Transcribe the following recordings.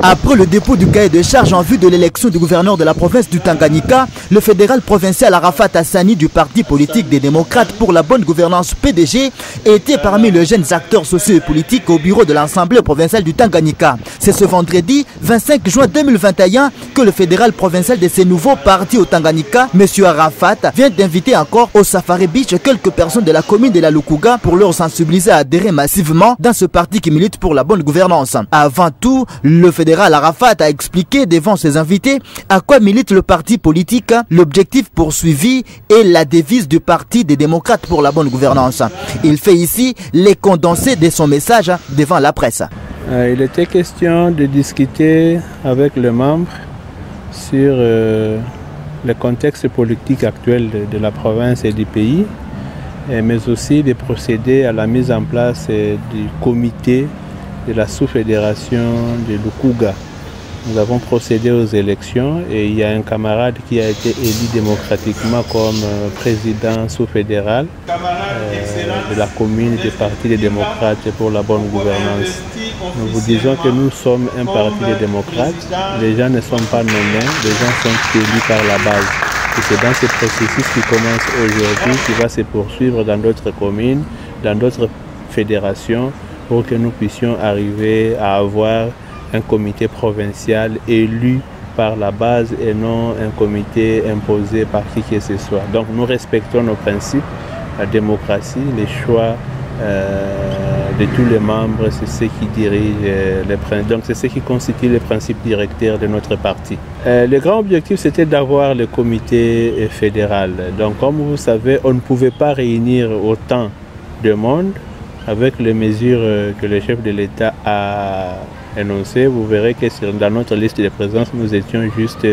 Après le dépôt du cahier de charges en vue de l'élection du gouverneur de la province du Tanganyika, le fédéral provincial Arafat Hassani du parti politique des démocrates pour la bonne gouvernance PDG était parmi les jeunes acteurs sociaux et politiques au bureau de l'Assemblée provinciale du Tanganyika. C'est ce vendredi 25 juin 2021 que le fédéral provincial de ces nouveaux partis au Tanganyika, M. Arafat, vient d'inviter encore au Safari Beach quelques personnes de la commune de la Lukuga pour leur sensibiliser à adhérer massivement dans ce parti qui milite pour la bonne gouvernance. Avant tout, le fédéral Arafat a expliqué devant ses invités à quoi milite le parti politique, l'objectif poursuivi et la devise du parti des démocrates pour la bonne gouvernance. Il fait ici les condensés de son message devant la presse. Il était question de discuter avec les membres sur le contexte politique actuel de la province et du pays, mais aussi de procéder à la mise en place du comité de la sous-fédération de Lukuga. Nous avons procédé aux élections et il y a un camarade qui a été élu démocratiquement comme président sous-fédéral de la commune du Parti des démocrates pour la bonne gouvernance. Nous vous disons que nous sommes un parti des démocrates. Les gens ne sont pas nommés, les gens sont élus par la base. Et c'est dans ce processus qui commence aujourd'hui, qui va se poursuivre dans d'autres communes, dans d'autres fédérations, pour que nous puissions arriver à avoir un comité provincial élu par la base et non un comité imposé par qui que ce soit. Donc nous respectons nos principes, la démocratie, les choix de tous les membres, c'est ce qui dirige les principes. Donc c'est ce qui constitue les principes directeurs de notre parti. Le grand objectif, c'était d'avoir le comité fédéral. Donc comme vous savez, on ne pouvait pas réunir autant de monde. Avec les mesures que le chef de l'État a énoncées, vous verrez que dans notre liste de présence, nous étions juste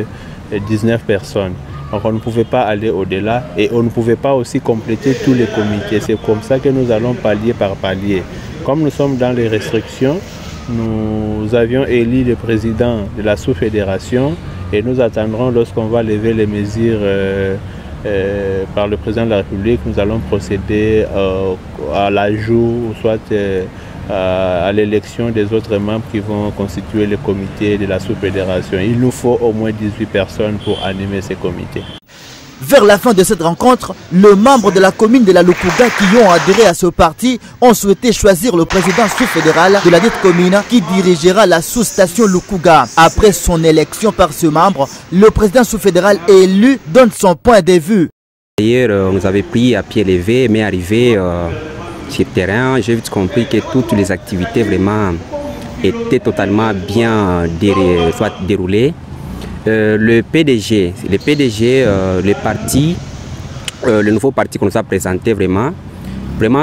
19 personnes. Donc on ne pouvait pas aller au-delà et on ne pouvait pas aussi compléter tous les comités. C'est comme ça que nous allons palier par palier. Comme nous sommes dans les restrictions, nous avions élu le président de la sous-fédération et nous attendrons lorsqu'on va lever les mesures par le président de la République, nous allons procéder à l'ajout, soit à l'élection des autres membres qui vont constituer le comité de la sous-fédération. Il nous faut au moins 18 personnes pour animer ces comités. Vers la fin de cette rencontre, les membres de la commune de la Lukuga qui ont adhéré à ce parti ont souhaité choisir le président sous-fédéral de la dite commune qui dirigera la sous-station Lukuga. Après son élection par ce membre, le président sous-fédéral élu donne son point de vue. D'ailleurs, nous avons pris à pied levé, mais arrivé sur le terrain, j'ai vite compris que toutes les activités vraiment étaient totalement bien déroulées. Le PDG, le parti, le nouveau parti qu'on nous a présenté vraiment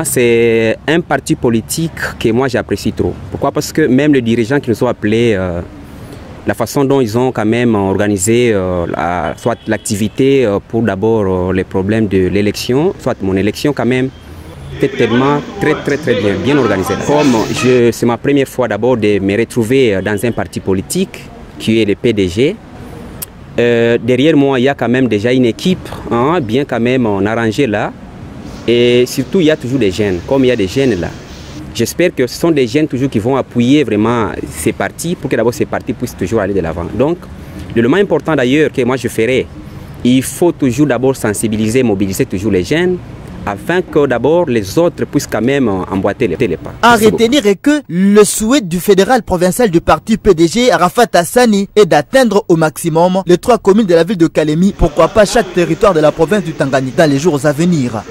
c'est un parti politique que moi j'apprécie trop. Pourquoi? Parce que même les dirigeants qui nous ont appelés, la façon dont ils ont quand même organisé soit l'activité pour d'abord les problèmes de l'élection, soit mon élection quand même, c'était tellement très bien organisé. Comme c'est ma première fois d'abord de me retrouver dans un parti politique qui est le PDG. Derrière moi, il y a quand même déjà une équipe, bien quand même arrangée là. Et surtout, il y a toujours des jeunes, comme il y a des jeunes là. J'espère que ce sont des jeunes toujours qui vont appuyer vraiment ces partis pour que d'abord ces partis puissent toujours aller de l'avant. Donc, l'élément important d'ailleurs que moi je ferai, il faut toujours d'abord sensibiliser, mobiliser toujours les jeunes, afin que d'abord les autres puissent quand même emboîter les pas. À retenir est que le souhait du fédéral provincial du parti PDG, Arafat Hassani, est d'atteindre au maximum les 3 communes de la ville de Kalemi, pourquoi pas chaque territoire de la province du Tanganyika dans les jours à venir.